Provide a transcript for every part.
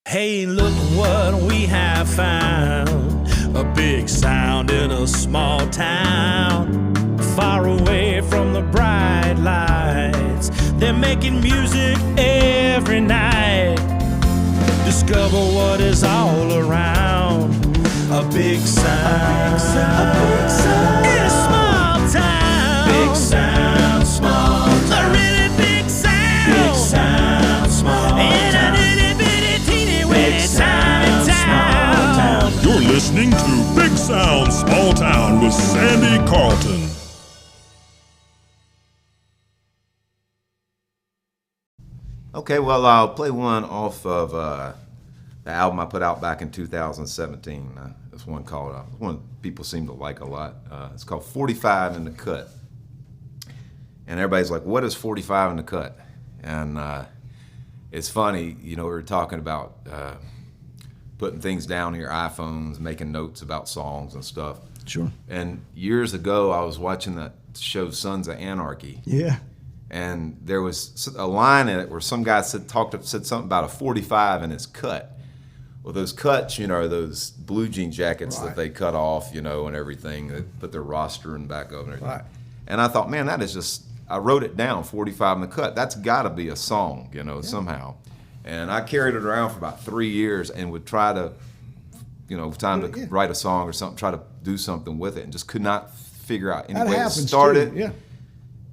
Hey, look what we have found. A big sound in a small town. Far away from the bright lights. They're making music every night. Discover what is all around. A big sound. A big sound. In a small town. Big sound, small town. A really big sound. Big sound, small town. You're listening to Big Sound Small Town with Sandy Carlton. Okay, well, I'll play one off of the album I put out back in 2017. This one called, one people seem to like a lot. It's called 45 in the Cut. And everybody's like, what is 45 in the Cut? And it's funny, you know, we were talking about putting things down on your iPhones, making notes about songs and stuff. Sure. And years ago, I was watching that show Sons of Anarchy. Yeah. And there was a line in it where some guy said something about a 45 in his cut. Well, those cuts, you know, are those blue jean jackets that they cut off, you know, and everything. They put their roster in the back of it. Right. And I thought, man, that is just, I wrote it down, 45 in the cut. That's got to be a song, you know, somehow. And I carried it around for about 3 years and would try to, you know, to write a song or something, try to do something with it, and just could not figure out any way to start it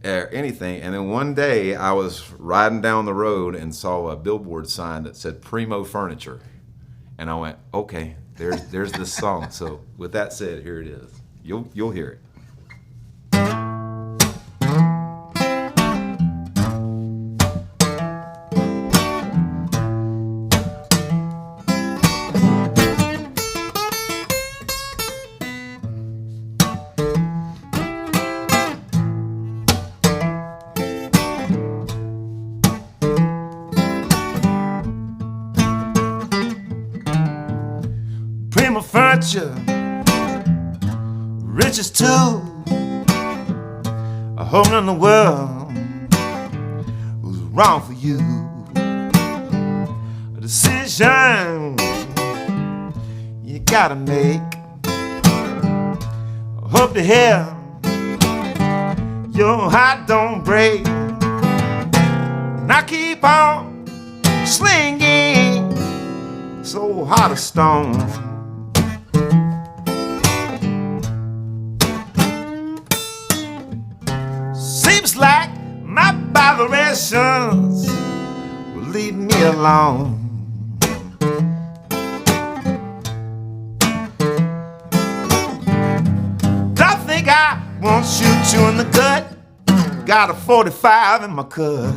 or anything. And then one day I was riding down the road and saw a billboard sign that said Primo Furniture. And I went, okay, there's this song. So with that said, here it is. You'll hear it. Riches too, a home in the world was wrong for you. A decision you gotta make. I hope to hell your heart don't break. And I keep on slinging so hard a stone. Like my vibrations will leave me alone. Don't think I won't shoot you in the gut. Got a 45 in my cut.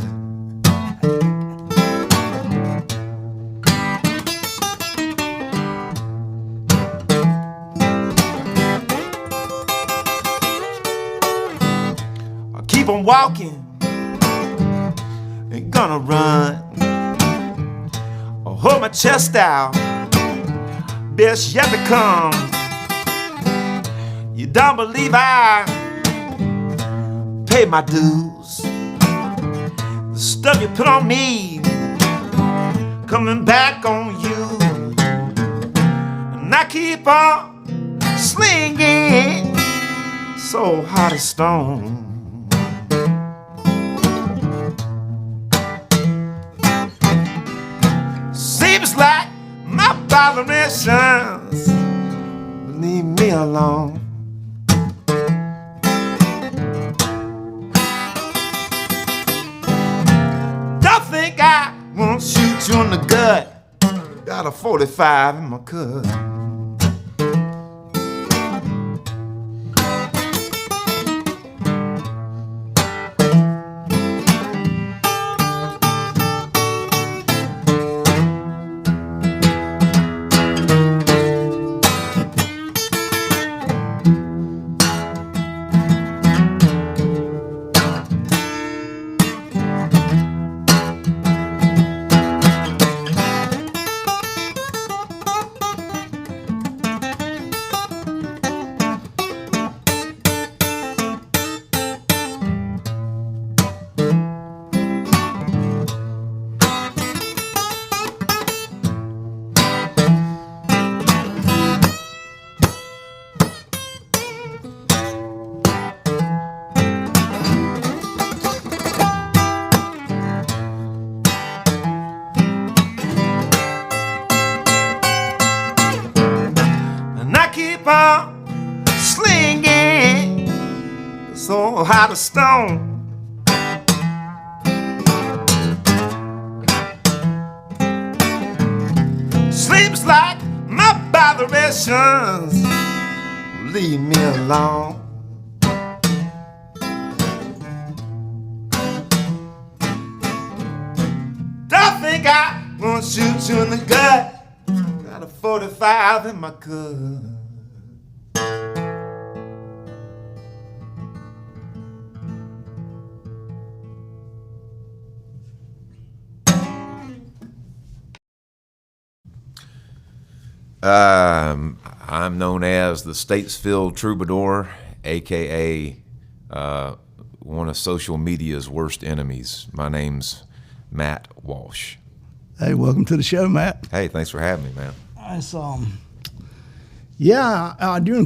I'm walking, ain't gonna run. I'll hold my chest out, best yet to come. You don't believe I pay my dues. The stuff you put on me, coming back on you. And I keep on slinging so hard as stone. Seems like my vibrations leave me alone. Don't think I won't shoot you in the gut. Got a 45 in my cut. on slinging, so hot a stone. Sleeps like my vibrations, leave me alone. Don't think I gonna shoot you in the gut. Got a 45 in my cup. I'm known as the Statesville Troubadour, aka one of social media's worst enemies. My name's Matt Walsh. Hey, welcome to the show, Matt. Hey, thanks for having me, man. That's during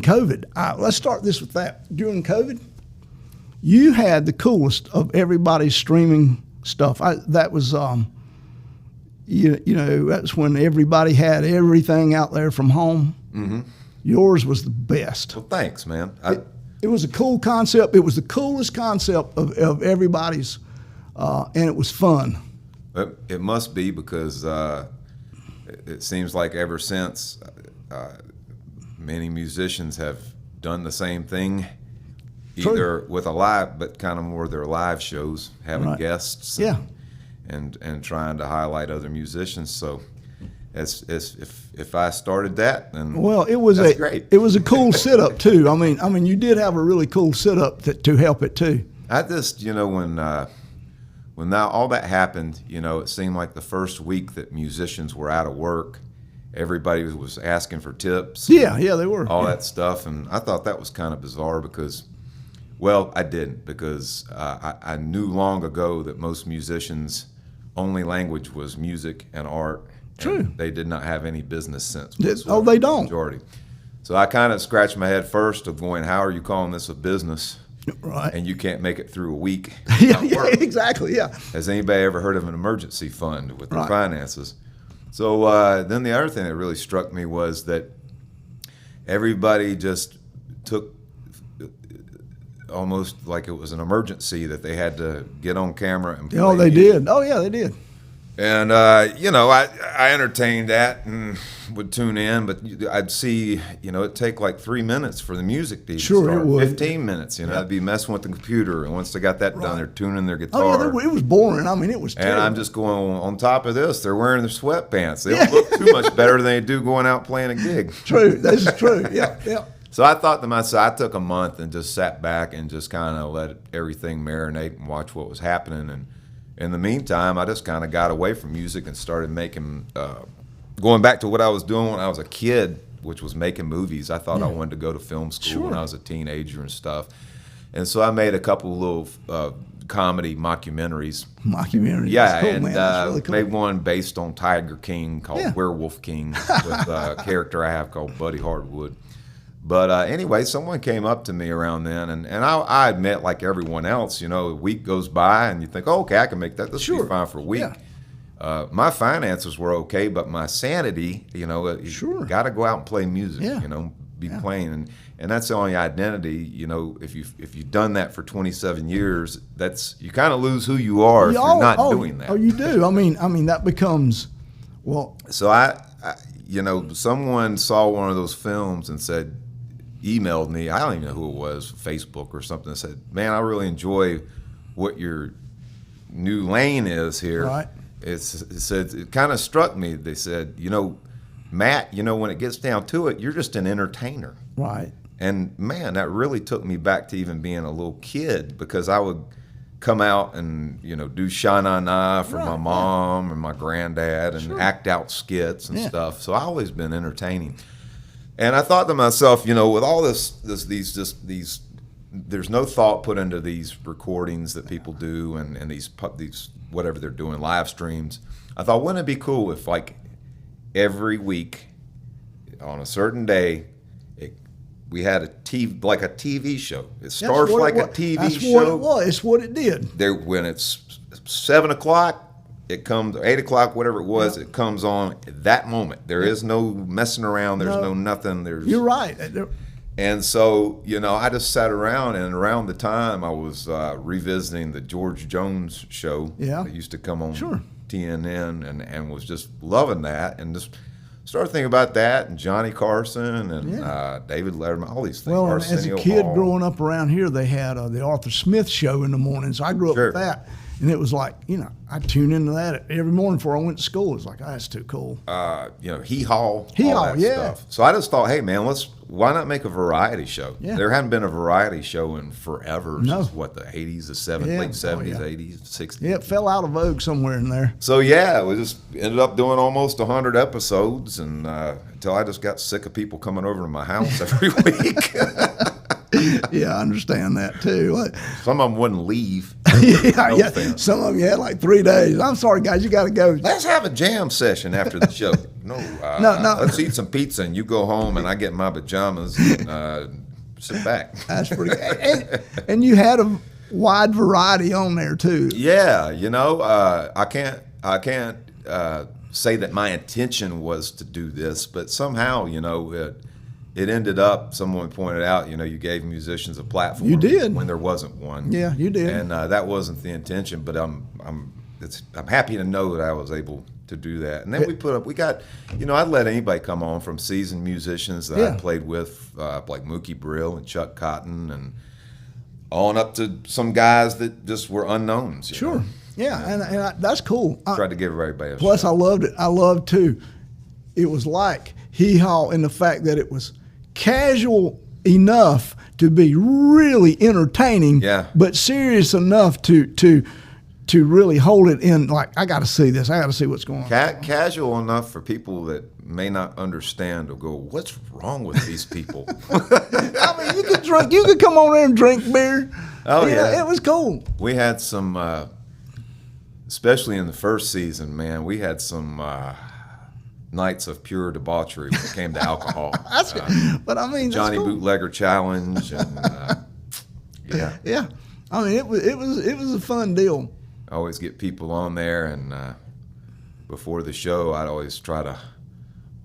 COVID. Let's start this with that. During COVID, you had the coolest of everybody's streaming stuff. That was you know, that's when everybody had everything out there from home. Mm-hmm. Yours was the best. Well, thanks, man. It was a cool concept. It was the coolest concept of everybody's, and it was fun. It must be because it seems like ever since many musicians have done the same thing, either with a live, but kind of more their live shows, having guests. Yeah. And trying to highlight other musicians. So, if I started that, then that's great. It was a cool setup too. I mean, you did have a really cool setup to help it too. I just, when all that happened, it seemed like the first week that musicians were out of work, everybody was asking for tips. Yeah, they were. All that stuff, and I thought that was kind of bizarre because, well, I didn't because I knew long ago that most musicians' only language was music and art. True. And they did not have any business sense. They don't. Majority. So I kind of scratched my head first of going, how are you calling this a business? Right. And you can't make it through a week. Yeah, exactly. Yeah. Has anybody ever heard of an emergency fund with their finances? So then the other thing that really struck me was that everybody just took almost like it was an emergency that they had to get on camera and play. Oh, they did. Oh, yeah, they did. And, I entertained that and would tune in, but I'd see, it'd take like 3 minutes for the music to sure, start. It would. 15 minutes, I'd be messing with the computer. And once they got that done, they're tuning their guitar. Oh, yeah, it was boring. I mean, it was terrible. And I'm just going, on top of this, they're wearing their sweatpants. They don't look too much better than they do going out playing a gig. True. This is true. Yeah. So I thought to myself, I took a month and just sat back and just kind of let everything marinate and watch what was happening. And in the meantime, I just kind of got away from music and started making, going back to what I was doing when I was a kid, which was making movies. I thought I wanted to go to film school when I was a teenager and stuff. And so I made a couple little comedy mockumentaries. Yeah, cool, and really cool. made one based on Tiger King called Werewolf King with a character I have called Buddy Hardwood. But anyway, someone came up to me around then, and I admit, like everyone else, a week goes by, and you think, oh, okay, I can make that. This will be fine for a week. Yeah. My finances were okay, but my sanity, got to go out and play music, be playing. And that's the only identity, if you've done that for 27 years, you kind of lose who you are if you're not doing that. Oh, you do. I mean, that becomes, well. So I someone saw one of those films and emailed me, I don't even know who it was, Facebook or something, and said, man, I really enjoy what your new lane is here. Right. It kind of struck me. They said, Matt, when it gets down to it, you're just an entertainer. Right. And man, that really took me back to even being a little kid, because I would come out and, do Sha-Na-Na for my mom and my granddad and act out skits and stuff. So I've always been entertaining. And I thought to myself, with all these, there's no thought put into these recordings that people do and these whatever they're doing, live streams. I thought, wouldn't it be cool if, like, every week on a certain day, we had a TV show. It starts like a TV show. That's what it was. It's what it did. When it's 7 o'clock, it comes, 8 o'clock, whatever it was, it comes on at that moment. There is no messing around. There's no nothing. You're right. And so, you know, I just sat around, and around the time I was revisiting the George Jones show Yeah. that used to come on Sure. TNN, and was just loving that, and just started thinking about that, and Johnny Carson, and David Letterman, all these things. Well, and as a Arsenio kid Hall. growing up around here, they had the Arthur Smith show in the mornings. I grew up Sure. with that. And it was like, you know, I'd tune into that every morning before I went to school. It was like, oh, that's too cool. You know, Hee Haw, all Haw, that yeah. stuff. So I just thought, hey man, why not make a variety show? Yeah. There hadn't been a variety show in forever. No. Since what, the 80s, the 70s, Yeah. late 70s, Oh, yeah. 80s, 60s. Yeah, it fell out of vogue somewhere in there. So yeah, we just ended up doing almost 100 episodes, and until I just got sick of people coming over to my house every week. Yeah, I understand that too. Some of them wouldn't leave. yeah, No yeah. offense. Some of them you had like 3 days. I'm sorry, guys, you got to go. Let's have a jam session after the show. No, No. Let's eat some pizza, and you go home, and I get in my pajamas and sit back. That's pretty good. And you had a wide variety on there too. Yeah, you know, I can't say that my intention was to do this, but somehow, you know, it ended up. Someone pointed out, you know, you gave musicians a platform. You did. When there wasn't one. Yeah, you did. And that wasn't the intention, but I'm happy to know that I was able to do that. And then we got, you know, I'd let anybody come on from seasoned musicians that Yeah. I played with, like Mookie Brill and Chuck Cotton, and on up to some guys that just were unknowns. you Sure. know. Yeah, and that's cool. Tried to give everybody a Plus, shot. I loved it. I loved too. It was like Hee Haw in the fact that it was casual enough to be really entertaining, Yeah. but serious enough to really hold it in. Like, I got to see this. I got to see what's going on. Casual enough for people that may not understand or go, what's wrong with these people? I mean, you could drink. You could come on there and drink beer. Oh, You know, yeah. it was cool. We had some, especially in the first season, man, we had some nights of pure debauchery when it came to alcohol. That's but I mean, Johnny that's cool. Bootlegger Challenge, and yeah, Yeah, I mean, it was a fun deal. I always get people on there, and before the show, I'd always try to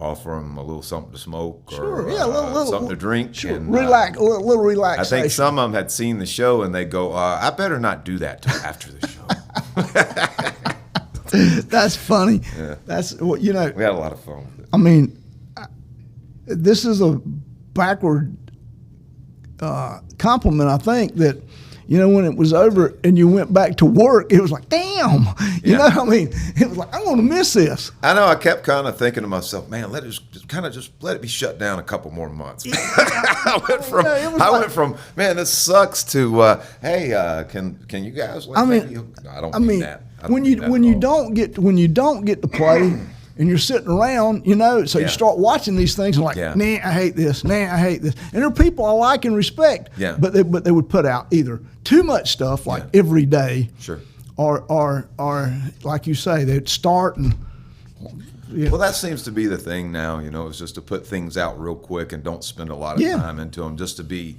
offer them a little something to smoke Sure, or yeah, a little something to drink. Sure, and, relax, a little I relaxation. think some of them had seen the show, and they go, I better not do that till after the show. That's funny. Yeah. That's what you know. We had a lot of fun with it. I mean, this is a backward compliment. I think that, you know, when it was over and you went back to work, it was like, damn. You Yeah. know, I mean, it was like, I'm going to miss this. I know. I kept kind of thinking to myself, man, let it be shut down a couple more months. I went from, man, this sucks to, hey, can you guys? I mean, no, I don't I mean mean, that. I when don't mean that you at all. don't get to play, and you're sitting around, you know, so you Yeah. start watching these things and like, Yeah. nah, I hate this, nah, I hate this, and there are people I like and respect, Yeah. but they would put out either too much stuff like Yeah. every day, Sure. or like you say, they'd start and. Yeah. Well, that seems to be the thing now, you know, is just to put things out real quick and don't spend a lot of Yeah. time into them, just to be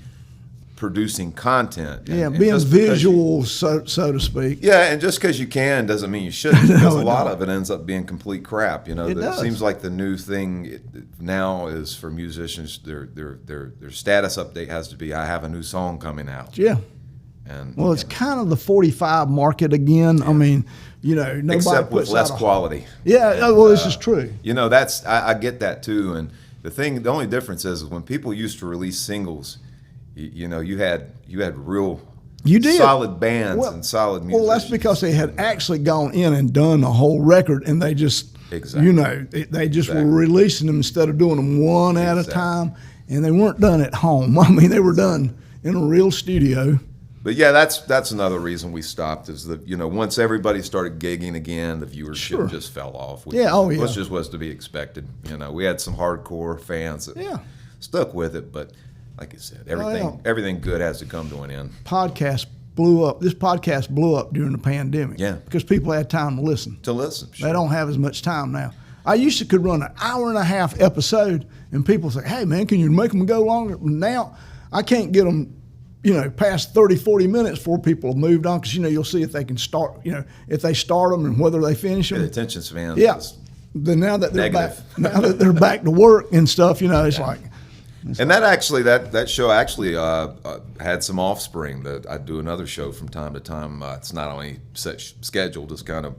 producing content. And- Yeah, and being just because visual, so to speak. Yeah, and just because you can doesn't mean you shouldn't. Because No, a lot no. of it ends up being complete crap. You know, It does. seems like the new thing now is for musicians. Their status update has to be, I have a new song coming out. Yeah. And Well, it's kind of the 45 market again. I mean, you know, nobody except with puts less out a- quality. Yeah, And, well, this is true. You know, I get that too. And the only difference is when people used to release singles, you know, you had real. You did. Solid bands Well- and solid musicians. Well, that's because they had actually gone in and done a whole record, and they just, Exactly. you know, they just Exactly. were releasing them instead of doing them one at a Exactly. time, and they weren't done at home. I mean, they were done in a real studio. But yeah, that's another reason we stopped is that, you know, once everybody started gigging again, the viewership Sure. just fell off. Yeah, oh, yeah. Which just was to be expected. You know, we had some hardcore fans that Yeah. stuck with it, but like I said, yeah. everything good has to come to an end. Podcast blew up. This podcast blew up during the pandemic. Yeah. Because people had time to listen. To listen, They sure. don't have as much time now. I used to could run an hour and a half episode, and people say, hey, man, can you make them go longer? Now, I can't get them, you know, past 30, 40 minutes before people have moved on, because, you know, you'll see if they can start, you know, if they start them and whether they finish The them. attention span Yeah. is Then now that they're Negative. back, now that they're back to work and stuff, you know, it's like, And that show actually had some offspring. That I do another show from time to time. It's not on any set schedule, just kind of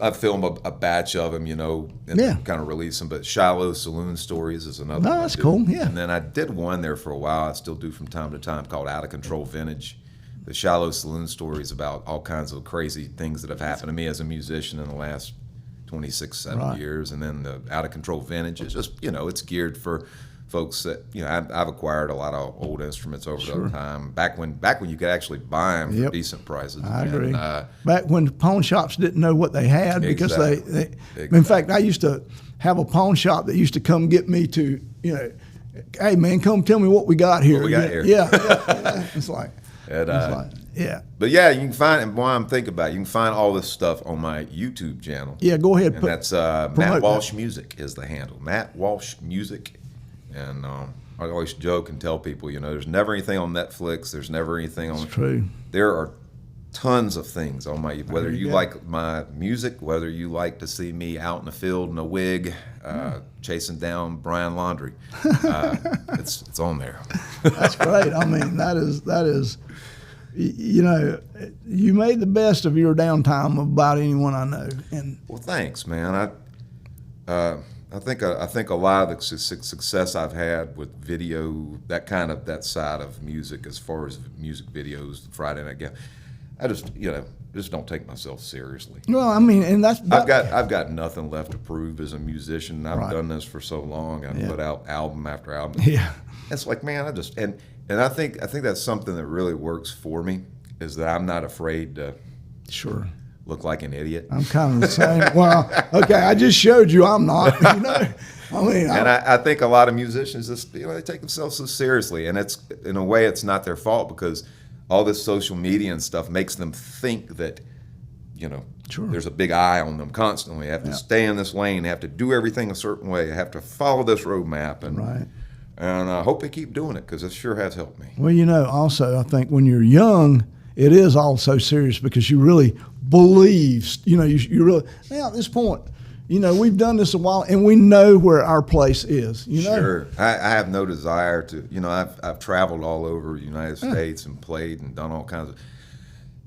I film a batch of them, and kind of release them. But Shiloh Saloon Stories is another one. That's cool, yeah. And then I did one there for a while, I still do from time to time, called Out of Control Vintage. The Shiloh Saloon Stories about all kinds of crazy things that have happened to me as a musician in the last 26, 7 years. And then the Out of Control Vintage is just, it's geared for folks that, I've acquired a lot of old instruments over the time. Back when you could actually buy them for decent prices. I agree. Back when the pawn shops didn't know what they had because they in fact, I used to have a pawn shop that used to come get me to, hey man, come tell me what we got here. What we got here. Yeah. It's like, yeah. But yeah, you can find, and while I'm thinking about it, you can find all this stuff on my YouTube channel. Yeah, go ahead. And that's Matt Walsh Music is the handle. Matt Walsh Music. And I always joke and tell people, there's never anything on Netflix. There's never anything on. It's true. There are tons of things on my. Whether you like my music, whether you like to see me out in the field in a wig, chasing down Brian Laundrie, it's on there. That's great. I mean, that is. You made the best of your downtime of about anyone I know. And well, thanks, man. I think a lot of the success I've had with video, that side of music, as far as music videos, Friday Nite Gamble, I just don't take myself seriously. Well, I mean, and I've got nothing left to prove as a musician. I've done this for so long. I put out album after album. Yeah, it's like, man, and I think that's something that really works for me, is that I'm not afraid to look like an idiot. I'm kind of the same. Well, okay, I just showed you I'm not. I think a lot of musicians just they take themselves so seriously, and it's in a way it's not their fault, because all this social media and stuff makes them think that there's a big eye on them constantly. They have to stay in this lane. They have to do everything a certain way. They have to follow this roadmap, and I hope they keep doing it, because it sure has helped me. Well, also I think when you're young, it is all so serious because you really believe, you really, now at this point, we've done this a while and we know where our place is, Sure. I have no desire to, I've traveled all over the United States and played and done all kinds of,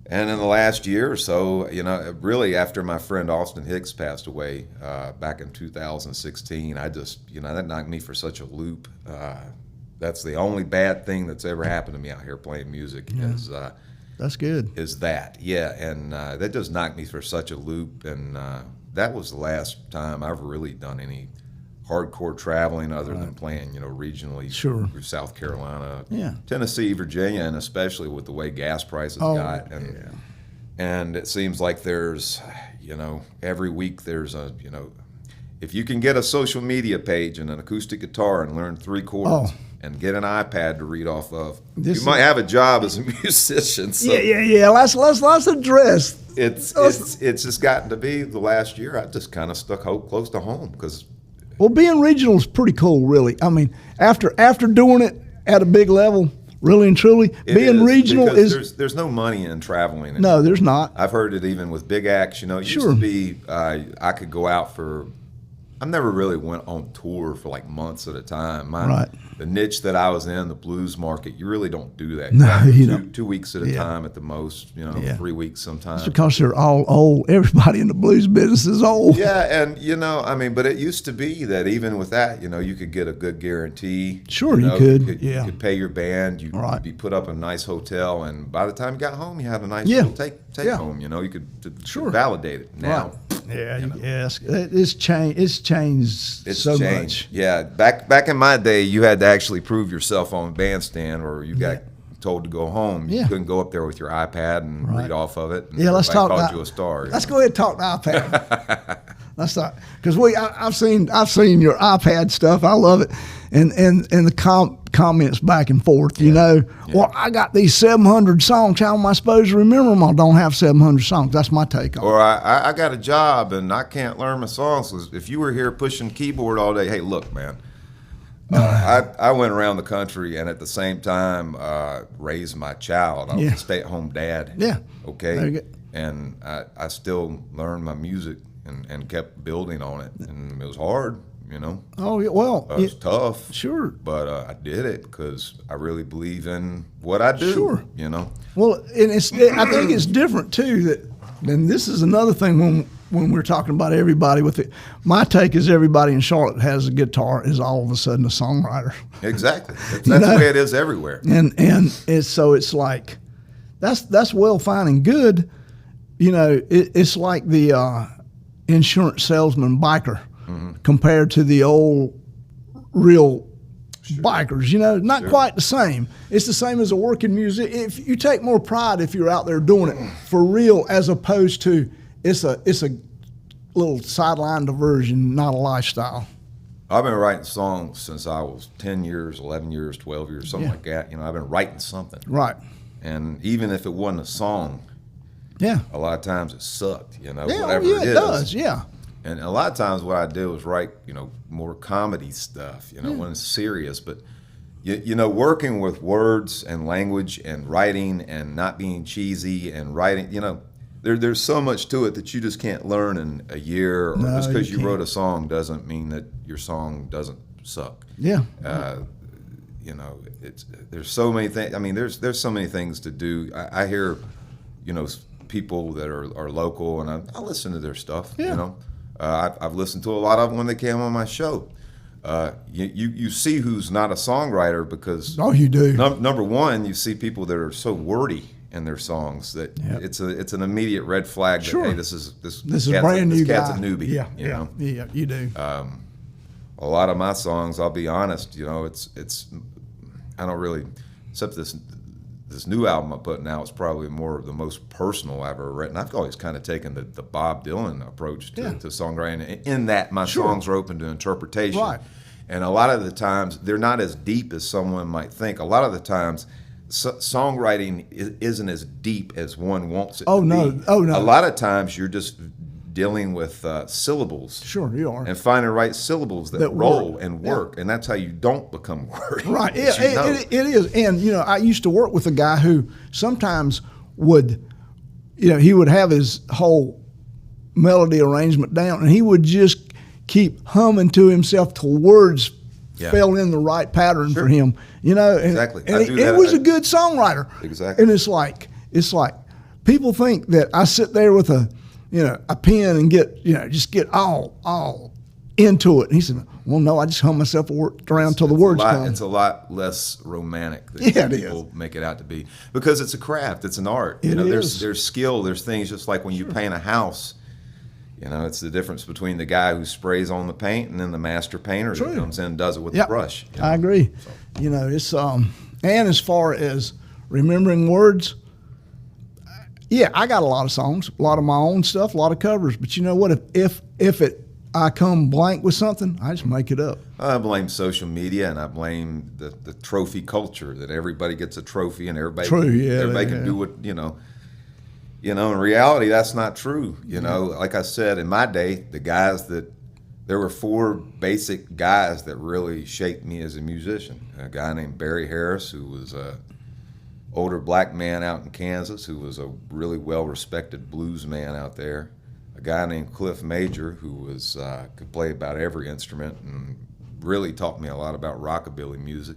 and in the last year or so, really after my friend Austin Hicks passed away back in 2016, I just, that knocked me for such a loop. That's the only bad thing that's ever happened to me out here playing music is that's good. Is that, and that just knocked me for such a loop, and that was the last time I've really done any hardcore traveling other than playing, regionally through South Carolina, Tennessee, Virginia, and especially with the way gas prices got, and it seems like there's, every week there's a, if you can get a social media page and an acoustic guitar and learn 3 chords. And get an iPad to read off of. You might have a job as a musician. So Let's address. It's just gotten to be the last year. I just kind of stuck close to home because. Well, being regional is pretty cool, really. I mean, after doing it at a big level, really and truly, being regional is. There's no money in traveling. No, there's not. I've heard it even with big acts. It used to be I could go out for. I never really went on tour for like months at a time. The niche that I was in, the blues market, you really don't do that. No, you don't. 2 weeks at a time at the most, 3 weeks sometimes. It's because they're all old. Everybody in the blues business is old. Yeah, and but it used to be that even with that, you could get a good guarantee. Sure, you could. You could pay your band. You'd be put up in a nice hotel, and by the time you got home, you had a nice little take home. You could validate it. Now, it's changed. It's changed so much. Yeah, back in my day, you had to actually prove yourself on bandstand, or you got told to go home. You couldn't go up there with your iPad and read off of it. And let's talk about you a star. Let's go ahead and talk to iPad. Let's talk, because I've seen your iPad stuff. I love it, and the comments back and forth. Well, I got these 700 songs. How am I supposed to remember them? I don't have 700 songs. That's my take on it. Or I got a job and I can't learn my songs. If you were here pushing keyboard all day, hey, look, man. I went around the country and at the same time raised my child. I was a stay-at-home dad. Yeah. Okay. And I still learned my music and kept building on it. And it was hard. you know. Oh, yeah, well, It's tough. sure. But I did it because I really believe in what I do. Sure. You know. Well, and I think it's different too. And this is another thing when we're talking about everybody with it. My take is everybody in Charlotte that has a guitar is all of a sudden a songwriter. Exactly. That's the way it is everywhere. And so it's like that's well, fine and good. You know, it's like the insurance salesman biker compared to the old real bikers. You know, not quite the same. It's the same as a working musician. If you take more pride if you're out there doing it for real, as opposed to it's a little sideline diversion, not a lifestyle. I've been writing songs since I was 10 years, 11 years, 12 years, something like that. You know, I've been writing something. Right. And even if it wasn't a song, Yeah. a lot of times it sucked, you know, Yeah, whatever it it is. does. Yeah. And a lot of times what I do is write, you know, more comedy stuff, you know, when it's serious. But, you know, working with words and language and writing and not being cheesy and writing, you know, there's so much to it that you just can't learn in a year. Or No, just because you you wrote a song doesn't mean that your song doesn't suck. Yeah. You know, there's so many things. I mean, there's so many things to do. I hear, you know, people that are local, and I listen to their stuff. Yeah. You know, I've listened to a lot of them when they came on my show. You see who's not a songwriter because Oh, you do. number one, you see people that are so wordy in their songs that it's an immediate red flag that Sure. hey, this is This is a brand new cat's guy. a newbie. Yeah. You know? Yeah. You do. A lot of my songs, I'll be honest, you know, it's I don't really, except this new album I'm putting out is probably the most personal I've ever written. I've always kind of taken the Bob Dylan approach to songwriting, in that my songs are open to interpretation. Right. And a lot of the times they're not as deep as someone might think. A lot of the times songwriting isn't as deep as one wants it to be. Oh, no. A lot of times you're just dealing with syllables. Sure, you are. And finding the right syllables that roll and work. And that's how you don't become wordy. Right. as you know. It is. And, you know, I used to work with a guy who sometimes would, you know, he would have his whole melody arrangement down and he would just keep humming to himself till words fell in the right pattern for him. You know, and, Exactly. and I do he that. was a good songwriter. Exactly. And it's like people think that I sit there with a pen and just get all into it. And he said, well, no, I just hum myself around till the words come. It's a lot less romantic than Yeah, it people make it out to be, because it's a craft, it's an art. It is. There's skill, there's things just like when you paint a house. You know, it's the difference between the guy who sprays on the paint and then the master painter that comes in and does it with the brush. You know? I agree. So. You know, it's and as far as remembering words, yeah, I got a lot of songs, a lot of my own stuff, a lot of covers. But you know what? If I come blank with something, I just make it up. I blame social media and I blame the trophy culture, that everybody gets a trophy and everybody can do what, you know. You know, in reality, that's not true. You know, like I said, in my day, there were 4 basic guys that really shaped me as a musician. A guy named Barry Harris, who was a older black man out in Kansas, who was a really well-respected blues man out there. A guy named Cliff Major, who was could play about every instrument and really taught me a lot about rockabilly music.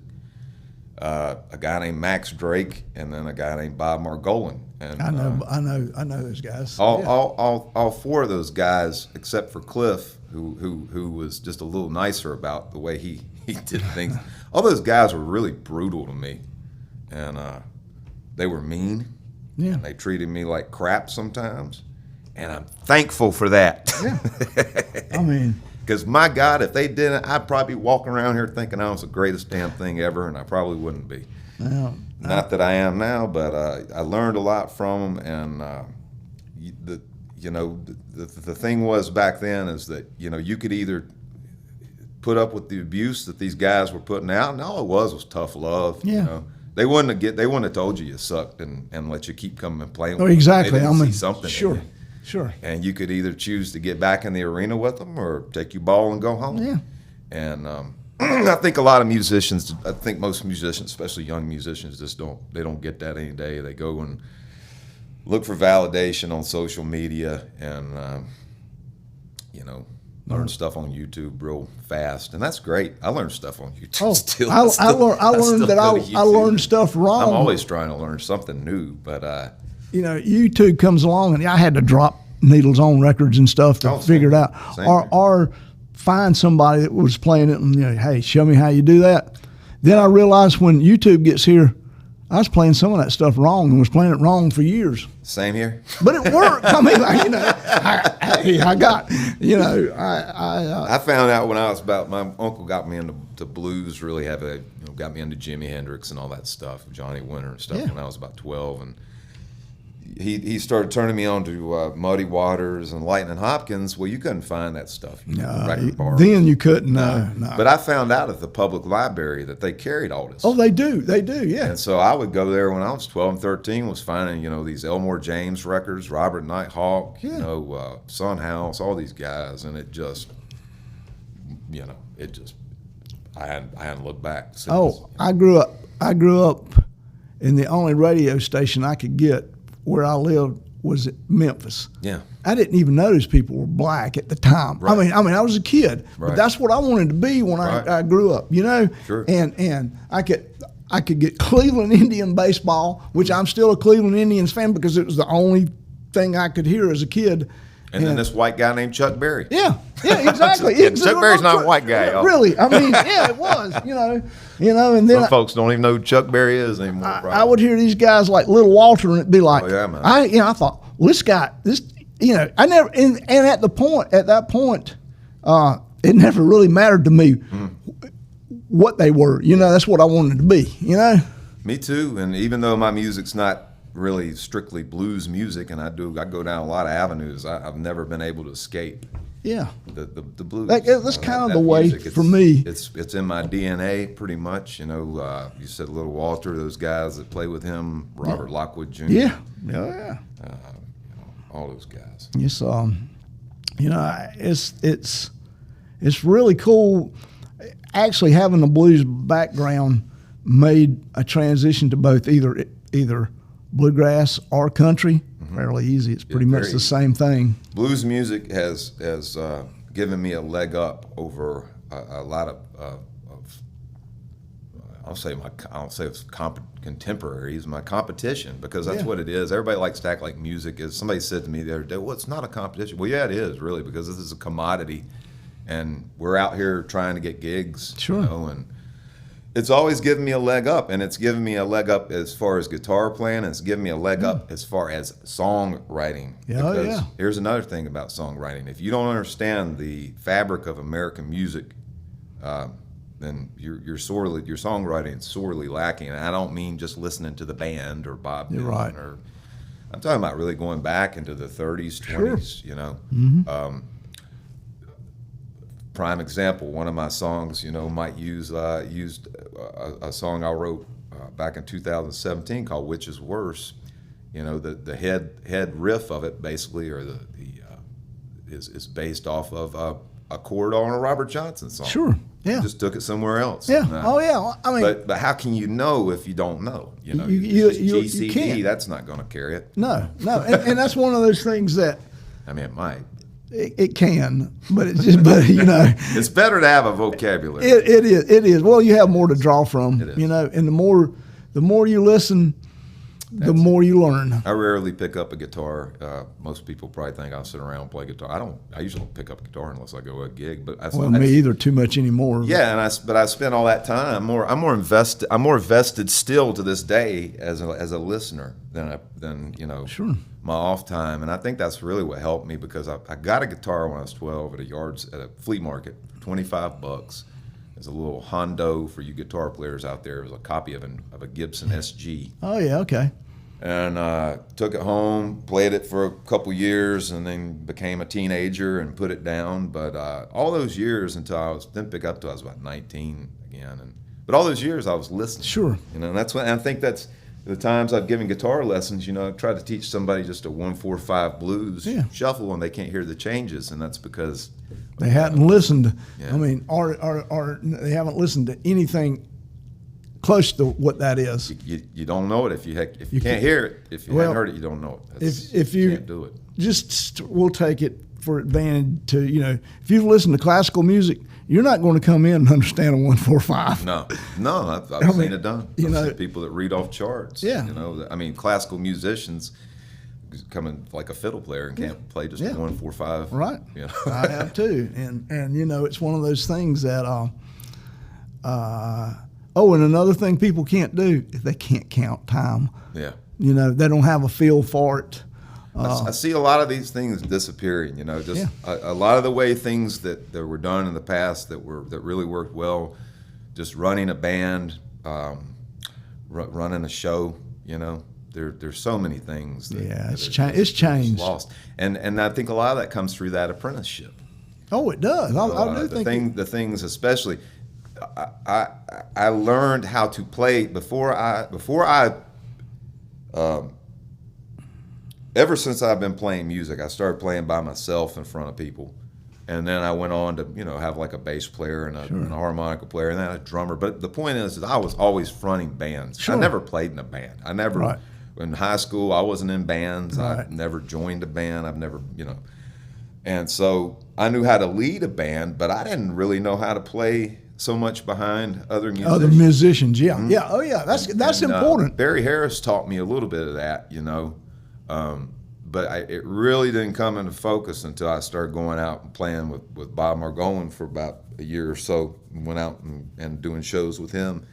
A guy named Max Drake, and then a guy named Bob Margolin. And I know those guys. All 4 of those guys, except for Cliff, who was just a little nicer about the way he did things. All those guys were really brutal to me, and they were mean. Yeah. And they treated me like crap sometimes, and I'm thankful for that. Yeah. I mean. Because, my God, if they didn't, I'd probably be walking around here thinking I was the greatest damn thing ever, and I probably wouldn't be. Not that I am now, but I learned a lot from them. And, the thing was back then is that, you know, you could either put up with the abuse that these guys were putting out, and all it was tough love. Yeah. You know? They wouldn't have told you sucked and let you keep coming and playing with exactly. them. They didn't see something in you. Sure. And you could either choose to get back in the arena with them or take your ball and go home. Yeah. And I think most musicians, especially young musicians, they don't get that any day. They go and look for validation on social media, and Learn stuff on YouTube real fast, and that's great. I learned stuff on YouTube. Oh, still, I still learned that go to I YouTube. learned stuff wrong. I'm always trying to learn something new, but YouTube comes along, and I had to drop needles on records and stuff to figure it out, or find somebody that was playing it and hey, show me how you do that. Then I realized when YouTube gets here, I was playing some of that stuff wrong and was playing it wrong for years. same here. But it worked. I mean, I found out when I was my uncle got me into blues really heavy. Got me into Jimi Hendrix and all that stuff, Johnny Winter and stuff when I was about 12, and he started turning me on to Muddy Waters and Lightning Hopkins. Well, you couldn't find that stuff. Record bars. Then you couldn't. No. But I found out at the public library that they carried all this. Oh, they do, yeah. And so I would go there when I was 12 and 13, was finding, these Elmore James records, Robert Nighthawk, Son House, all these guys, and it just, I hadn't looked back since. Oh, I grew up in the only radio station I could get where I lived was at Memphis. Yeah. I didn't even notice people were black at the time. Right. I mean, I was a kid, but that's what I wanted to be when I grew up, Sure. And I could get Cleveland Indian baseball, which I'm still a Cleveland Indians fan because it was the only thing I could hear as a kid. And then this white guy named Chuck Berry. Yeah, exactly. Chuck Berry's not a white guy. Really, I mean, yeah, it was, and then Some folks don't even know who Chuck Berry is anymore. I would hear these guys like Little Walter, and it'd be like, man. I thought, well, I never, and at that point, it never really mattered to me what they were. That's what I wanted to be. Me too. And even though my music's not really strictly blues music, and I go down a lot of avenues, I've never been able to escape. Yeah, the blues. That's kind of the way music. for me. It's in my DNA pretty much. You said Little Walter, those guys that play with him, Robert Lockwood Jr. Yeah. All those guys. It's really cool. Actually, having a blues background made a transition to both either bluegrass or country fairly easy. It's pretty much the same thing. Blues music has given me a leg up over a lot of I don't say it's contemporaries, my competition, because that's what it is. Everybody likes to act like music is. Somebody said to me the other day, well, it's not a competition. Well, yeah, it is really, because this is a commodity, and we're out here trying to get gigs. Sure. And it's always given me a leg up, and it's given me a leg up as far as guitar playing, and it's given me a leg up as far as songwriting. Because here's another thing about songwriting. If you don't understand the fabric of American music, then your songwriting is sorely lacking. And I don't mean just listening to the band or Bob Dylan. Right. Or I'm talking about really going back into the 30s, 20s, Sure. Prime example, one of my songs, might used a song I wrote back in 2017 called "Which Is Worse." The head riff of it basically, or is based off of a chord on a Robert Johnson song. Sure. Yeah. Just took it somewhere else. Yeah. I mean, but how can you know if you don't know? You GCD, can't. that's not going to carry it. No, and that's one of those things that. I mean, it might. It can, but it's just, it's better to have a vocabulary. It is. Well, you have more to draw from, It is. and the more you listen, the more you learn. I rarely pick up a guitar. Most people probably think I'll sit around and play guitar. I usually don't pick up a guitar unless I go to a gig. But me either too much anymore. Yeah, but I spend all that time. I'm more invested still to this day as a listener than Sure. my off time. And I think that's really what helped me, because I got a guitar when I was 12 at a flea market for $25. There's a little Hondo for you guitar players out there. It was a copy of a Gibson SG. Oh yeah, okay. And took it home, played it for a couple years, and then became a teenager and put it down. But all those years until I pick up till I was about 19 again. But all those years I was listening. Sure. And that's what I think that's the times I've given guitar lessons. I've tried to teach somebody just a 1-4-5 blues shuffle, and they can't hear the changes, and that's because they hadn't listened. Yeah. I mean, or they haven't listened to anything close to what that is. You don't know it if you can't hear it. If you haven't heard it, you don't know it. If you can't do it. We'll take it for advantage to, if you've listened to classical music, you're not going to come in and understand a 1-4-5. No, I've seen it done. I've seen people that read off charts. Yeah. Classical musicians come in like a fiddle player and can't play just 1-4-5. Right. I have too. And it's one of those things that, and another thing people can't do is they can't count time. Yeah. They don't have a feel for it. I see a lot of these things disappearing. A lot of the way things that were done in the past that really worked well, just running a band, running a show. There's so many things. It's changed. Lost, and I think a lot of that comes through that apprenticeship. Oh, it does. I do think the things especially. I learned how to play before I. Ever since I've been playing music, I started playing by myself in front of people, and then I went on to have like a bass player and a harmonica player and then a drummer. But the point is I was always fronting bands. Sure. I never played in a band. I never in high school I wasn't in bands. Right. I've never joined a band. I've never and so I knew how to lead a band, but I didn't really know how to play so much behind other musicians. Other musicians, yeah, yeah, oh yeah, that's important. Barry Harris taught me a little bit of that, but it really didn't come into focus until I started going out and playing with Bob Margolin for about a year or so. Went out and doing shows with him,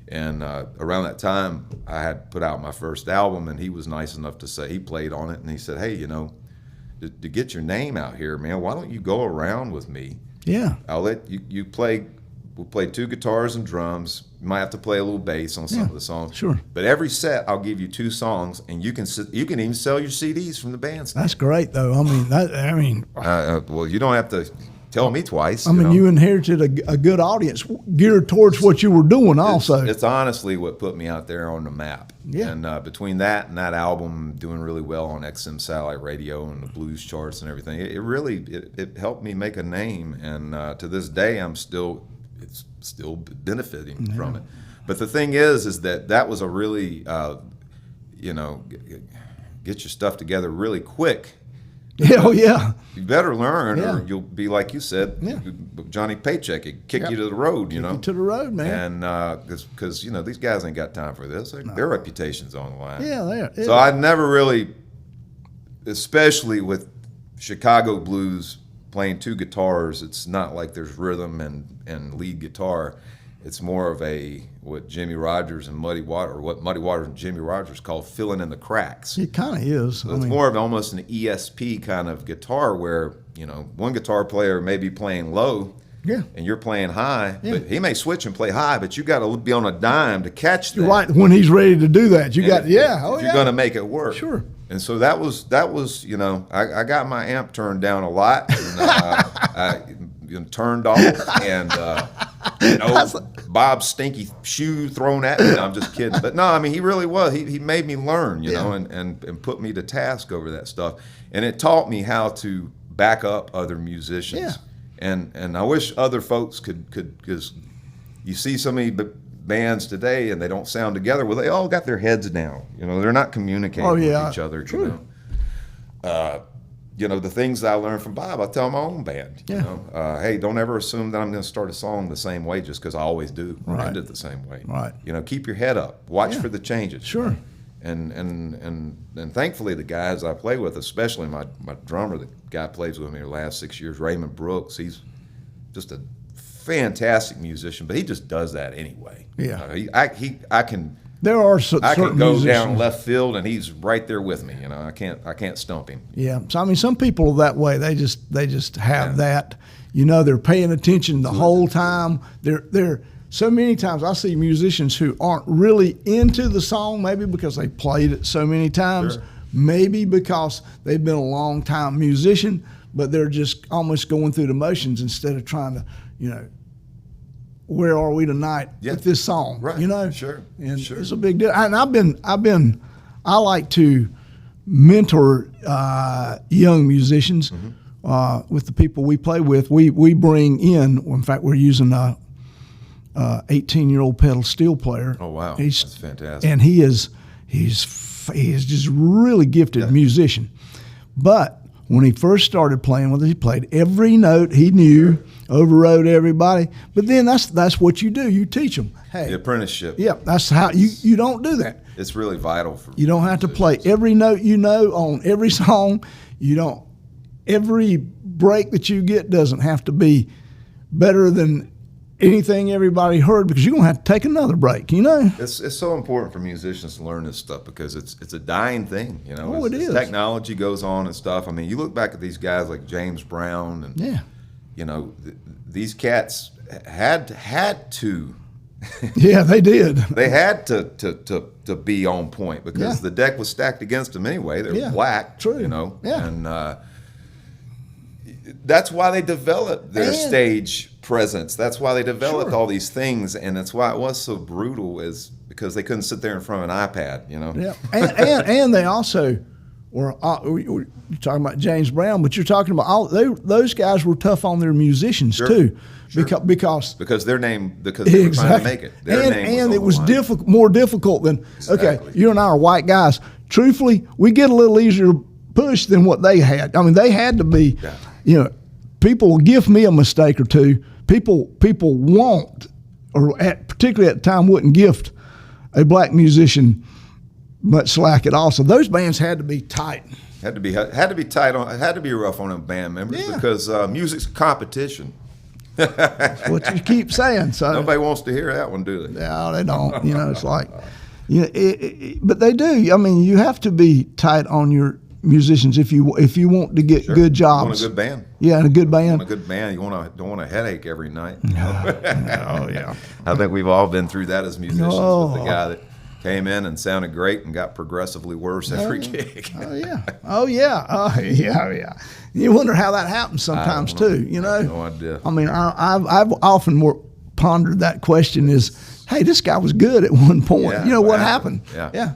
and around that time I had put out my first album, and he was nice enough to say he played on it, and he said, "Hey, to get your name out here, man, why don't you go around with me? Yeah, I'll let you play." We'll play 2 guitars and drums. You might have to play a little bass on some of the songs. Sure. But every set, I'll give you 2 songs, and you can even sell your CDs from the bandstand. That's great, though. Well, you don't have to tell me twice. You inherited a good audience geared towards what you were doing. Also, it's honestly what put me out there on the map. Yeah. And between that and that album doing really well on XM satellite radio and the blues charts and everything, it really helped me make a name. And to this day, it's still benefiting from it. But the thing is that was a really, get your stuff together really quick. Oh yeah. You better learn, or you'll be like you said, Johnny Paycheck. It kick you to the road, Kick you to the road, man. And because these guys ain't got time for this. Their reputation's on the line. Yeah, they are. So I never really, especially with Chicago blues, playing 2 guitars, it's not like there's rhythm and lead guitar. It's more of what Jimmy Rogers and Muddy Waters and Jimmy Rogers call filling in the cracks. It kind of is. So it's more of almost an ESP kind of guitar where, one guitar player may be playing low and you're playing high, but he may switch and play high, but you got to be on a dime to catch that. You're right. When he's ready to do that, you're going to make it work. Sure. And so that was I got my amp turned down a lot, and I turned off, and Bob's stinky shoe thrown at me. No, I'm just kidding, but no, he really was. He made me learn, and put me to task over that stuff, and it taught me how to back up other musicians. Yeah. And I wish other folks could, because you see so many bands today and they don't sound together. Well, they all got their heads down. They're not communicating with each other. True. The things that I learned from Bob, I tell my own band. Hey, don't ever assume that I'm going to start a song the same way just because I always do. Right. End it the same way. Right. Keep your head up. Watch for the changes. Sure. And thankfully the guys I play with, especially my drummer, the guy plays with me the last 6 years, Raymond Brooks, he's just a fantastic musician, but he just does that anyway. Yeah. I can go down left field and he's right there with me. I can't stump him. Yeah. So some people are that way. They just have that. They're paying attention the whole time. They're so many times I see musicians who aren't really into the song, maybe because they played it so many times, maybe because they've been a long time musician, but they're just almost going through the motions instead of trying to, where are we tonight with this song? Right. Sure. And it's a big deal. And I like to mentor young musicians with the people we play with. We bring in fact, we're using a 18-year-old pedal steel player. Oh wow, that's fantastic! And he's just really gifted musician. But when he first started playing with us, he played every note he knew, overrode everybody. But then that's what you do. You teach them. Hey, The apprenticeship. yeah, that's how you don't do that. It's really vital for You don't have to play every note you know on every song. You don't. Every break that you get doesn't have to be better than anything everybody heard, because you're gonna have to take another break. It's so important for musicians to learn this stuff, because it's a dying thing. Oh, it is. Technology goes on and stuff. I mean, you look back at these guys like James Brown and Yeah. These cats had to. Yeah, they did. They had to be on point, because the deck was stacked against them anyway. They're Yeah, black, true. Yeah. and that's why they developed their stage presence. That's why they developed all these things, and that's why it was so brutal, is because they couldn't sit there in front of an iPad. Yeah, and they also were. You're talking about James Brown, but you're talking about those guys were tough on their musicians too, because they were trying to make it. And it was more difficult than okay. You and I are white guys. Truthfully, we get a little easier push than what they had. I mean, they had to be. Yeah. People will give me a mistake or two. People won't, or particularly at the time, wouldn't gift a black musician much slack at all. So those bands had to be tight. Had to be tight on. It had to be rough on them band members, because music's competition. That's what you keep saying. So Nobody wants to hear that one, do they? No, they don't. It's like, but they do. I mean, you have to be tight on your musicians if you want to get good jobs. You want a good band. Yeah, and a good band. You want a good band. You don't want a headache every night. Oh yeah. I think we've all been through that as musicians, with the guy that came in and sounded great and got progressively worse every gig. Oh yeah. You wonder how that happens sometimes too. I have no idea. I mean, I've often pondered that question: is, hey, this guy was good at one point. Yeah, what happened? Yeah.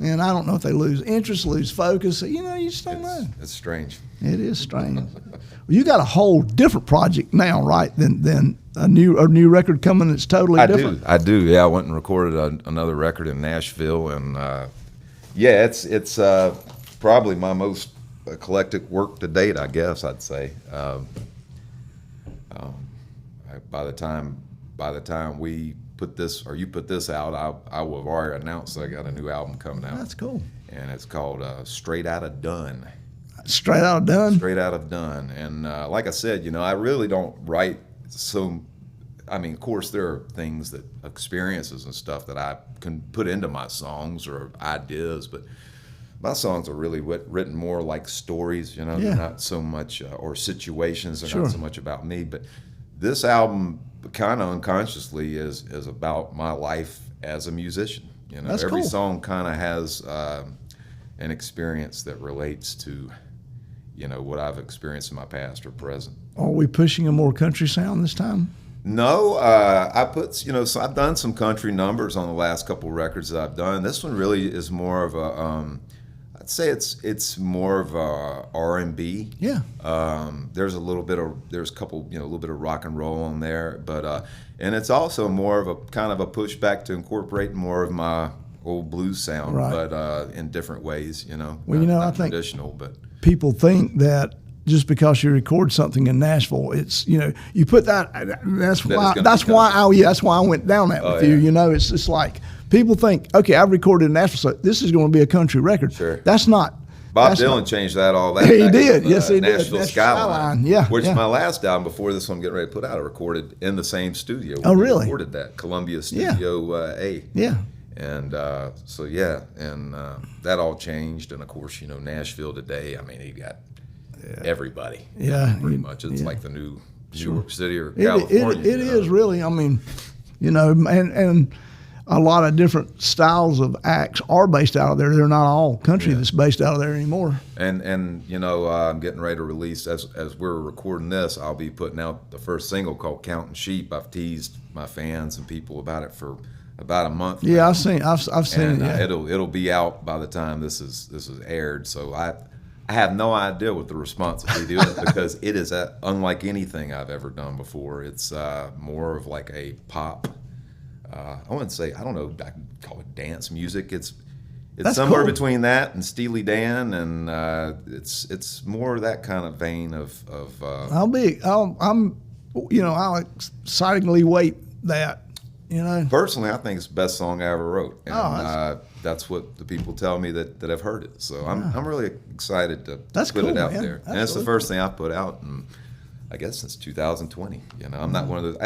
And I don't know if they lose interest, lose focus. You just don't know. It's strange. It is strange. Well, you got a whole different project now, right? Than a new record coming that's totally different. I do. Yeah, I went and recorded another record in Nashville, and it's probably my most eclectic work to date, I guess I'd say. By the time we put this, or you put this out, I will have already announced I got a new album coming out. That's cool. And it's called Straight Outta Done. Straight Out of Done? Straight Out of Done. And like I said, I really don't write so. I mean, of course, there are things experiences and stuff that I can put into my songs or ideas, but my songs are really written more like stories, They're not so much, or situations, they're not so much about me. But this album, kind of unconsciously, is about my life as a musician. That's every cool. song kind of has an experience that relates to, what I've experienced in my past or present. Are we pushing a more country sound this time? No, I put, so I've done some country numbers on the last couple records that I've done. This one really is more of a, I'd say it's more of a R&B. Yeah. There's a little bit of, a little bit of rock and roll on there, but and it's also more of a kind of a pushback to incorporate more of my old blues sound, right. But in different ways, Well, not I think traditional, but people think that just because you record something in Nashville, it's you put that. That's why I went down that with you. It's just like people think, okay, I've recorded in Nashville, so this is going to be a country record. Sure. That's not. Bob Dylan changed all that. He did. Yes, he did. Nashville Skyline. Yeah. Which my last album before this one I'm getting ready to put out, I recorded in the same studio. Oh, really? Recorded that Columbia Studio A. Yeah. And and that all changed. And of course, Nashville today. I mean, you got everybody. Yeah. Pretty much, it's like the new New York City or California. It is really. I mean, and a lot of different styles of acts are based out of there. They're not all country that's based out of there anymore. And I'm getting ready to release, as we're recording this, I'll be putting out the first single called Counting Sheep. I've teased my fans and people about it for about a month. Yeah, I've seen it. Yeah. It'll be out by the time this is aired. So I have no idea what the response will be to it, because it is unlike anything I've ever done before. It's more of like a pop. I wouldn't say, I don't know, I can call it dance music. It's That's somewhere cool. between that and Steely Dan, and it's more that kind of vein of I'll excitingly wait that, Personally, I think it's the best song I ever wrote, and that's- that's what the people tell me that have heard it. So I'm really excited to That's put cool, it out man. there, That's and it's the really first thing I've put out, in, I guess since 2020. I'm not one of those.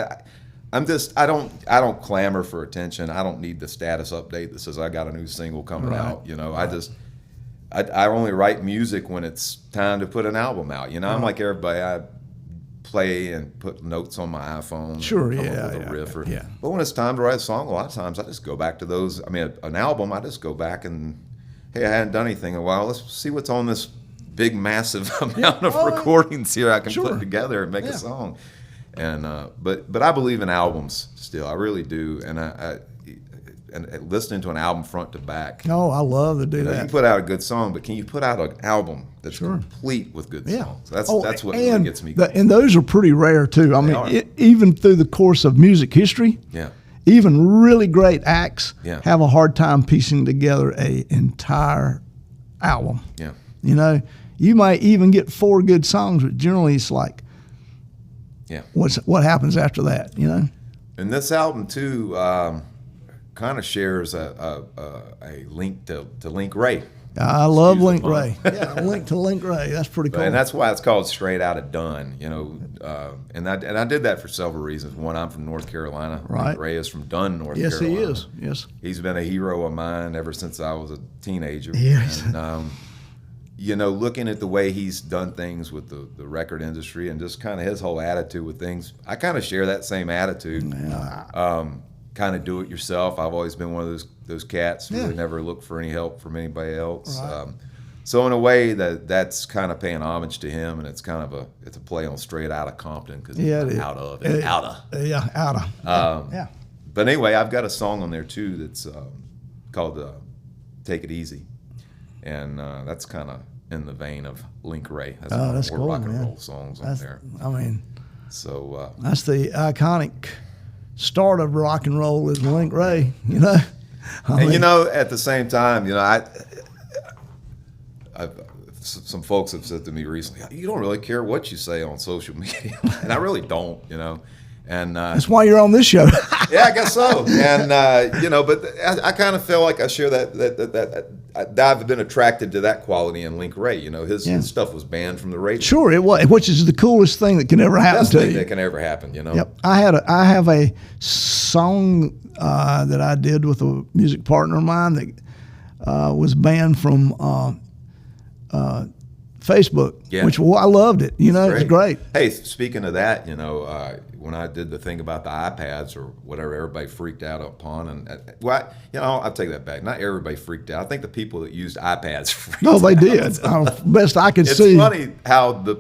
I don't clamor for attention. I don't need the status update that says I got a new single coming Right. out. I only write music when it's time to put an album out. I'm like everybody. I play and put notes on my iPhone. Sure, and come yeah, up with a yeah, riff yeah. But when it's time to write a song, a lot of times I just go back to those. I mean, an album, I just go back and, hey, I hadn't done anything in a while. Let's see what's on this big, massive amount of recordings here I can Sure. put together and make a song. And but I believe in albums still. I really do. And and listening to an album front to back. Oh, I love to do You that. can put out a good song, but can you put out an album that's Sure. complete with good Yeah. songs? That's what really gets me. And those are pretty rare too. I mean, are. even through the course of music history, Yeah. even really great acts Yeah. have a hard time piecing together a entire album. Yeah. You might even get 4 good songs, but generally it's like, Yeah. what happens after that? And this album too kind of shares a link to Link Ray. I love Excuse Link the pun. Ray. Yeah, Link to Link Ray. That's pretty cool. And that's why it's called Straight Outta Done. And I did that for several reasons. One, I'm from North Carolina. Right. Link Ray is from Dunn, North Yes, Carolina. he is. Yes. He's been a hero of mine ever since I was a teenager. Yes. And, looking at the way he's done things with the record industry and just kind of his whole attitude with things, I kind of share that same attitude. Kind of do it yourself. I've always been one of those cats who really never look for any help from anybody else. Right. So in a way that's kind of paying homage to him, and it's kind of it's a play on Straight Outta Compton because it is. out of it, outta. Yeah, outta. Yeah. But anyway, I've got a song on there too that's called "Take It Easy," and that's kind of in the vein of Link Ray. That's one of that's the cool, more rock and man. roll songs on there. I mean, So that's the iconic start of rock and roll is Link Ray. I mean, at the same time, some folks have said to me recently, "You don't really care what you say on social media," and I really don't, And that's why you're on this show. yeah, I guess so. And but I kind of feel like I share that I've been attracted to that quality in Link Ray. His stuff was banned from the radio. Sure, it was, which is the coolest thing that can ever happen Best to thing you. that can ever happen. Yep, I have a song that I did with a music partner of mine that was banned from Facebook, which I loved it. It was great. Hey, speaking of that, when I did the thing about the iPads or whatever, everybody freaked out upon, and I'll take that back. Not everybody freaked out. I think the people that used iPads freaked out. No, they did. Best I could see. It's funny how the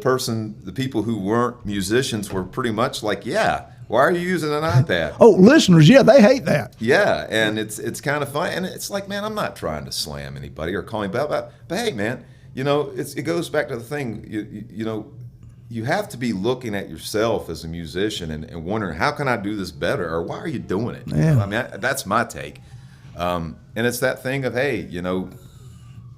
people who weren't musicians were pretty much like, yeah, why are you using an iPad? Oh, listeners, yeah, they hate that. Yeah, and it's kind of fun, and it's like, man, I'm not trying to slam anybody or call anybody out, but hey, man, it goes back to the thing, you have to be looking at yourself as a musician and wondering, how can I do this better, or why are you doing it? Yeah. I mean, that's my take, and it's that thing of, hey,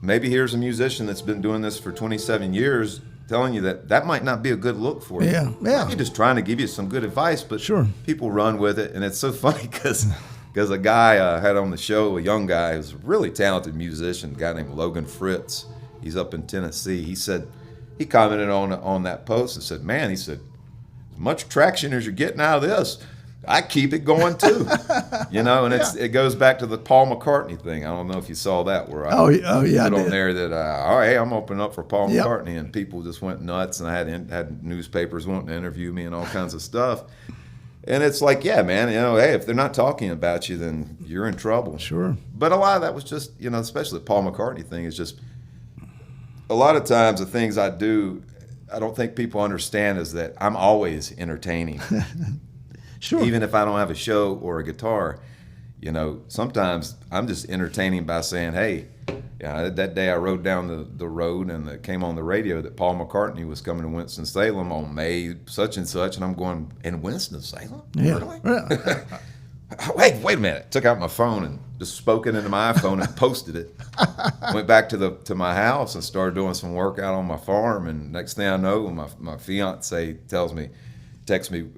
maybe here's a musician that's been doing this for 27 years. Telling you that might not be a good look for you. Yeah. Maybe just trying to give you some good advice, but Sure. people run with it, and it's so funny because a guy I had on the show, a young guy who's a really talented musician, a guy named Logan Fritz. He's up in Tennessee. He commented on that post and said, "Man," he said, "as much traction as you're getting out of this, I keep it going too." And it goes back to the Paul McCartney thing. I don't know if you saw that where I I put on did. there that hey, I'm opening up for Paul Yep. McCartney, and people just went nuts, and I had newspapers wanting to interview me and all kinds of stuff. And it's like, yeah, man, hey, if they're not talking about you, then you're in trouble. Sure. But a lot of that was just, especially the Paul McCartney thing is just, a lot of times the things I do, I don't think people understand is that I'm always entertaining. Sure. Even if I don't have a show or a guitar, sometimes I'm just entertaining by saying, hey, that day I rode down the road and it came on the radio that Paul McCartney was coming to Winston-Salem on May such and such, and I'm going, in Winston-Salem? Yeah. Really? wait a minute. Took out my phone and just spoke it into my iPhone and posted it. Went back to my house and started doing some work out on my farm. And next thing I know, my fiance texts me,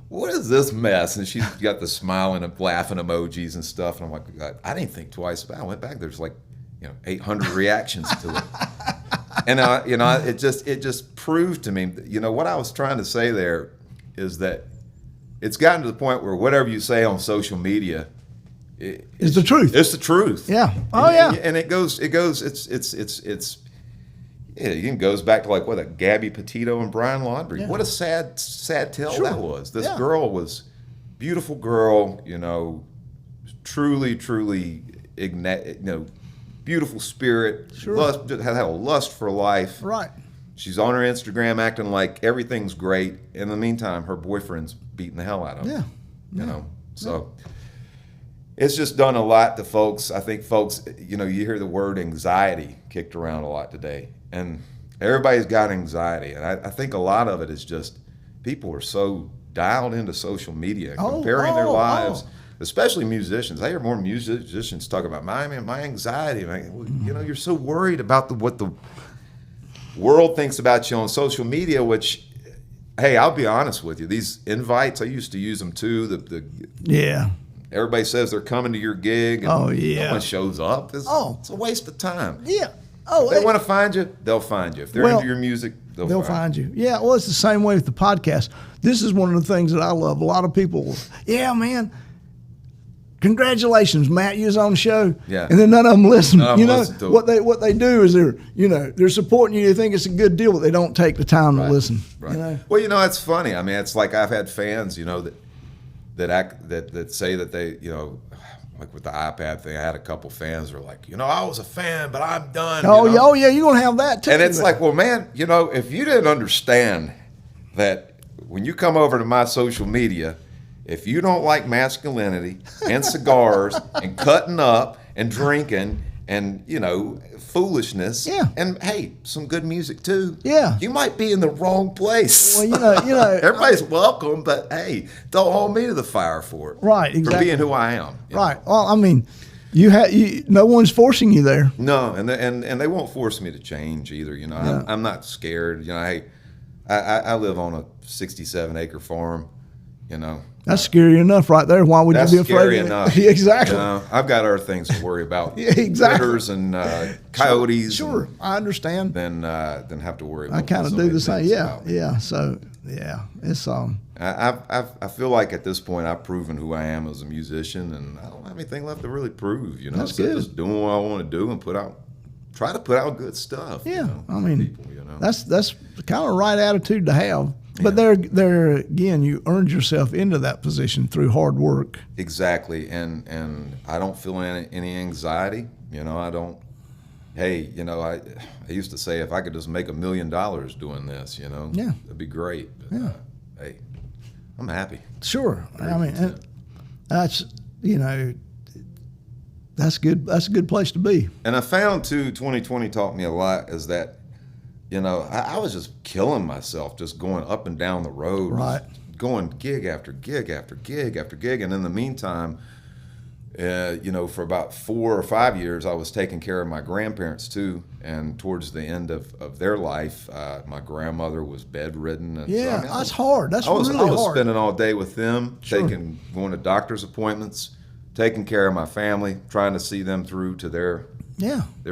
what is this mess? And she's got the smiling and laughing emojis and stuff. And I'm like, I didn't think twice about it. I went back. There's like, 800 reactions to it. And it just proved to me, what I was trying to say there is that it's gotten to the point where whatever you say on social media it's the truth. It's the truth. Yeah. Oh, yeah. And it goes. It even goes back to like what Gabby Petito and Brian Laundrie. Yeah. What a sad tale Sure. that was. This Yeah. girl was beautiful girl. Truly, beautiful spirit. Sure. Had a lust for life. Right. She's on her Instagram acting like everything's great. In the meantime, her boyfriend's beating the hell out of her. Yeah. So it's just done a lot to folks. I think folks, you hear the word anxiety kicked around a lot today. And everybody's got anxiety. And I think a lot of it is just people are so dialed into social media, comparing their lives, especially musicians. I hear more musicians talk about my anxiety. You're so worried about what the world thinks about you on social media, which, hey, I'll be honest with you. These invites, I used to use them too. Yeah. Everybody says they're coming to your gig. And no one shows up. It's a waste of time. Yeah. If they want to find you, they'll find you. If they're into your music, they'll find you. Yeah, well, it's the same way with the podcast. This is one of the things that I love. A lot of people, man, congratulations, Matt, you was on the show. Yeah. And then none of them listen. Listen to what they do is they're supporting you. They think it's a good deal, but they don't take the time to listen. Right. Well, it's funny. I mean, it's like I've had fans, that say that they, like with the iPad thing, I had a couple fans who were like, I was a fan, but I'm done. Oh yeah, you're gonna have that too. And it's like, well, man, if you didn't understand that when you come over to my social media, if you don't like masculinity and cigars and cutting up and drinking and foolishness, and hey, some good music too, you might be in the wrong place. Well, everybody's welcome, but hey, don't hold me to the fire for it. Right, exactly. For being who I am. Right. Well, I mean, no one's forcing you there. No, and they won't force me to change either. I'm not scared. Hey, I live on a 67-acre farm. That's scary enough right there. Why would you be afraid scary of it? enough. Exactly. I've got other things to worry about. Exactly. Critters and coyotes. Sure, I understand. Than have to worry about. I kind of do the same. Yeah. So it's I feel like at this point I've proven who I am as a musician, and I don't have anything left to really prove. That's good. Just doing what I want to do and try to put out good stuff. Yeah. I mean, people, that's the kind of right attitude to have. But there again, you earned yourself into that position through hard work. Exactly, and I don't feel any anxiety. I don't. Hey, I used to say if I could just make $1 million doing this, that'd be great. But, hey, I'm happy. Sure, I mean, that's that's good. That's a good place to be. And I found too, 2020 taught me a lot. Is that I was just killing myself, just going up and down the road, right? Going gig after gig after gig after gig, and in the meantime, for about 4 or 5 years, I was taking care of my grandparents too. And towards the end of their life, my grandmother was bedridden. And so, that's hard. That's really hard. I was spending all day with them, sure. Going to doctor's appointments, taking care of my family, trying to see them through to their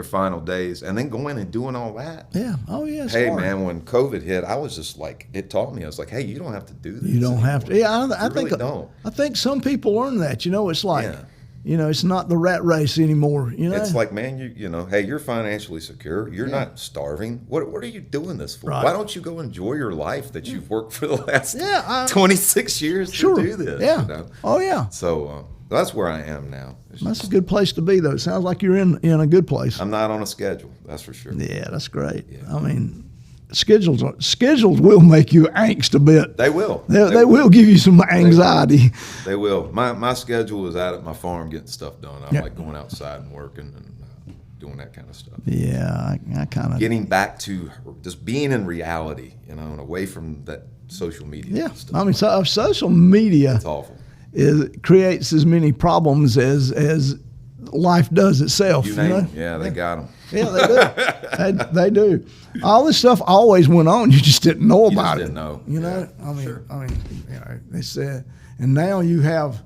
final days, and then going and doing all that. Yeah. Oh, yeah. Hey, man, when COVID hit, I was just like, it taught me. I was like, hey, you don't have to do this. You don't have to. Yeah, I think really don't. I think some people learn that. It's like, it's not the rat race anymore. It's like, man, hey, you're financially secure. You're not starving. What are you doing this for? Right. Why don't you go enjoy your life that you've worked for the last 26 years to do this? Yeah. Oh, yeah. So that's where I am now. That's a good place to be, though. It sounds like you're in a good place. I'm not on a schedule, that's for sure. Yeah, that's great. Yeah. I mean, schedules will make you angst a bit. They will. They will give you some anxiety. They will. My schedule is out at my farm getting stuff done. I like going outside and working and doing that kind of stuff. Yeah, I kind of getting back to just being in reality, and away from that social media. Yeah, stuff. I mean, social media. It's awful. creates as many problems as life does itself. You You name know? it. Yeah, they got them. Yeah, they do. they do. All this stuff always went on. You just didn't know about didn't it. know. You know. Yeah, I mean, sure. you know, they said, and now you have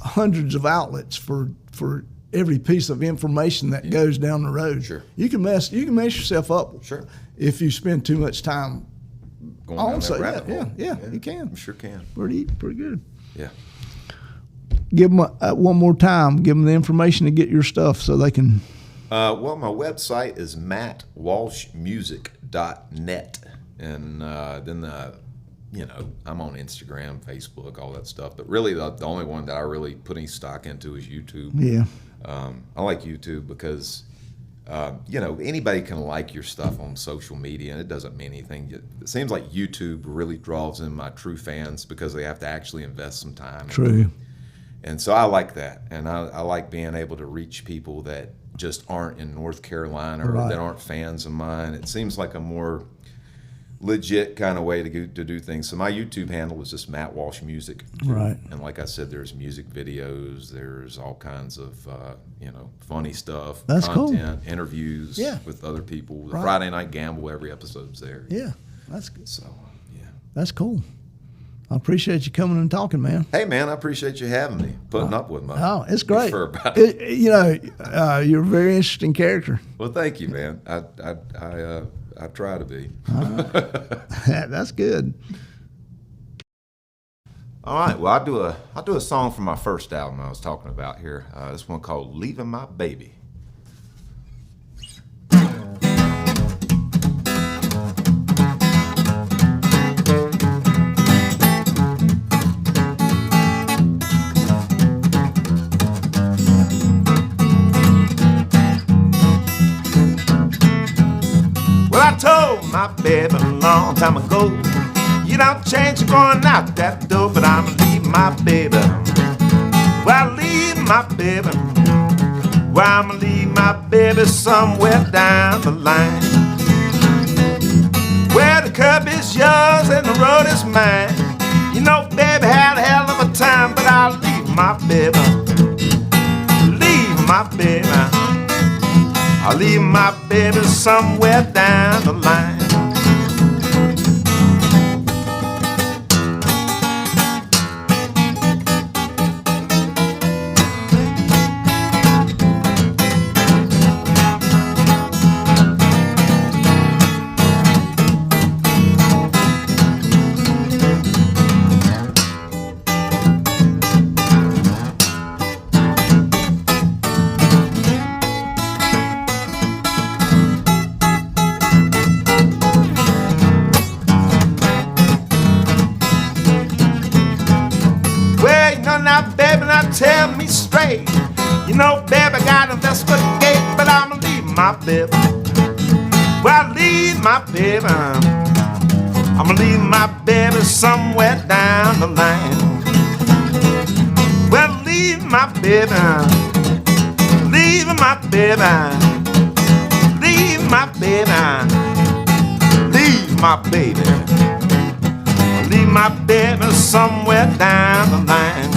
hundreds of outlets for every piece of information that goes down the road. Sure. You can mess yourself up. Sure. If you spend too much time Going down on that so rabbit hole. yeah, you can. You sure can. Pretty good. Yeah. Give them one more time. Give them the information to get your stuff so they can. Well, my website is mattwalshmusic.net, and then you know, I'm on Instagram, Facebook, all that stuff. But really, the only one that I really put any stock into is YouTube. Yeah. I like YouTube because, you know, anybody can like your stuff on social media, and it doesn't mean anything. It seems like YouTube really draws in my true fans because they have to actually invest some time. True. And so I like that, and I like being able to reach people that just aren't in North Carolina or Right. that aren't fans of mine. It seems like a more legit kind of way to do things. So my YouTube handle is just Matt Walsh Music. Right. And like I said, there's music videos, there's all kinds of you know, funny stuff, That's cool. content, interviews Yeah. with other people. The Right. Friday Night Gamble, every episode's there. Yeah. That's good. So yeah. That's cool. I appreciate you coming and talking, man. Hey man, I appreciate you having me, putting up with me. Oh, it's great. Fur about it. You know, you're a very interesting character. Well, thank you, man. I try to be. That's good. All right. Well, I'll do a song from my first album I was talking about here. This one called "Leaving My Baby." Well, I told my baby a long time ago, you don't change, you're going out that door, but I'ma leave my baby. Well, I leave my baby. Well, I'ma leave my baby somewhere down the line, where the curb is yours and the road is mine. You know, baby had a hell of a time, but I'll leave my baby. Leave my baby. I'll leave my baby somewhere down the line. Now, baby, now tell me straight. You know, baby, I got investigate, but I'ma leave my baby. Well, I leave my baby. I'ma leave my baby somewhere down the line. Well, leave my baby. Leave my baby. Leave my baby. Leave my baby. Leave my baby somewhere down the line.